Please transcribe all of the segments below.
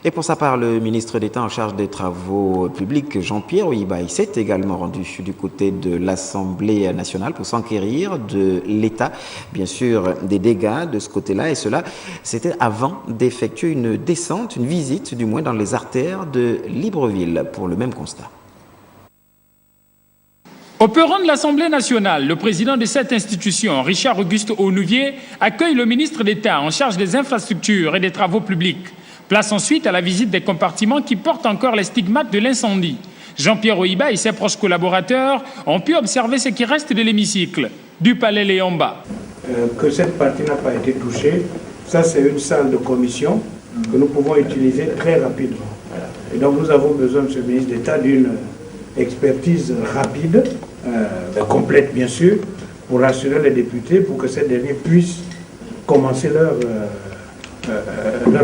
Et pour sa part, le ministre d'État en charge des travaux publics, Jean-Pierre Oyiba, s'est également rendu du côté de l'Assemblée nationale pour s'enquérir de l'état, bien sûr, des dégâts de ce côté-là. Et cela, c'était avant d'effectuer une descente, une visite du moins dans les artères de Libreville pour le même constat. Au perron de l'Assemblée nationale, le président de cette institution, Richard Auguste Onouvier, accueille le ministre d'État en charge des infrastructures et des travaux publics. Place ensuite à la visite des compartiments qui portent encore les stigmates de l'incendie. Jean-Pierre Oyiba et ses proches collaborateurs ont pu observer ce qui reste de l'hémicycle du palais Léomba. Que cette partie n'a pas été touchée, ça c'est une salle de commission que nous pouvons utiliser très rapidement. Et donc nous avons besoin, M. le ministre d'État, d'une expertise rapide, complète bien sûr, pour rassurer les députés, pour que ces derniers puissent commencer leur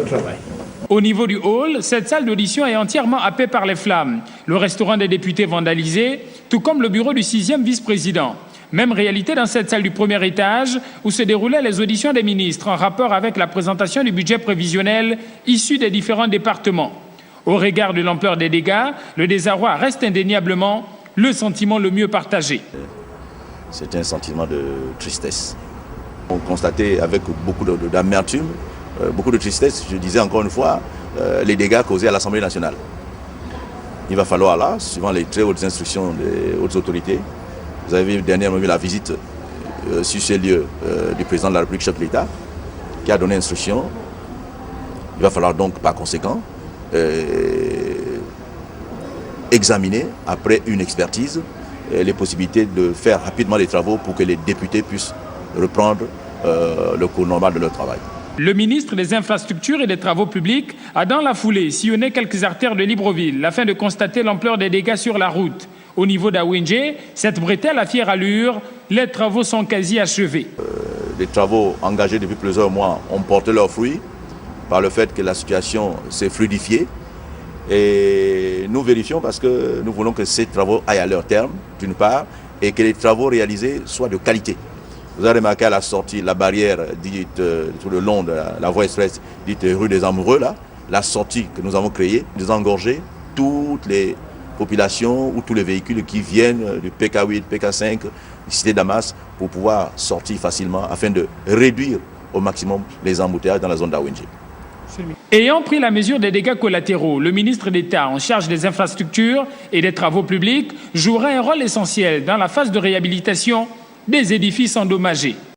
travail. Au niveau du hall, cette salle d'audition est entièrement happée par les flammes. Le restaurant des députés vandalisé, tout comme le bureau du 6e vice-président. Même réalité dans cette salle du premier étage où se déroulaient les auditions des ministres en rapport avec la présentation du budget prévisionnel issu des différents départements. Au regard de l'ampleur des dégâts, le désarroi reste indéniablement le sentiment le mieux partagé. C'est un sentiment de tristesse. On constatait avec beaucoup d'amertume, beaucoup de tristesse, je disais encore une fois, les dégâts causés à l'Assemblée nationale. Il va falloir là, suivant les très hautes instructions des hautes autorités, vous avez dernièrement vu la visite sur ces lieux du président de la République, chef de l'État, qui a donné instruction. Il va falloir donc par conséquent examiner, après une expertise, les possibilités de faire rapidement les travaux pour que les députés puissent reprendre le cours normal de leur travail. Le ministre des Infrastructures et des Travaux publics a dans la foulée sillonné quelques artères de Libreville afin de constater l'ampleur des dégâts sur la route. Au niveau d'Awinje, cette bretelle à fière allure, les travaux sont quasi achevés. Les travaux engagés depuis plusieurs mois ont porté leurs fruits par le fait que la situation s'est fluidifiée. Et nous vérifions parce que nous voulons que ces travaux aillent à leur terme, d'une part, et que les travaux réalisés soient de qualité. Vous avez remarqué à la sortie, la barrière dite tout le long de la voie express, dite rue des Amoureux, là, la sortie que nous avons créée, désengorger toutes les populations ou tous les véhicules qui viennent du PK8, PK5, Cité Damas, pour pouvoir sortir facilement afin de réduire au maximum les embouteillages dans la zone d'Awinje. Ayant pris la mesure des dégâts collatéraux, le ministre d'État en charge des infrastructures et des travaux publics jouera un rôle essentiel dans la phase de réhabilitation des édifices endommagés.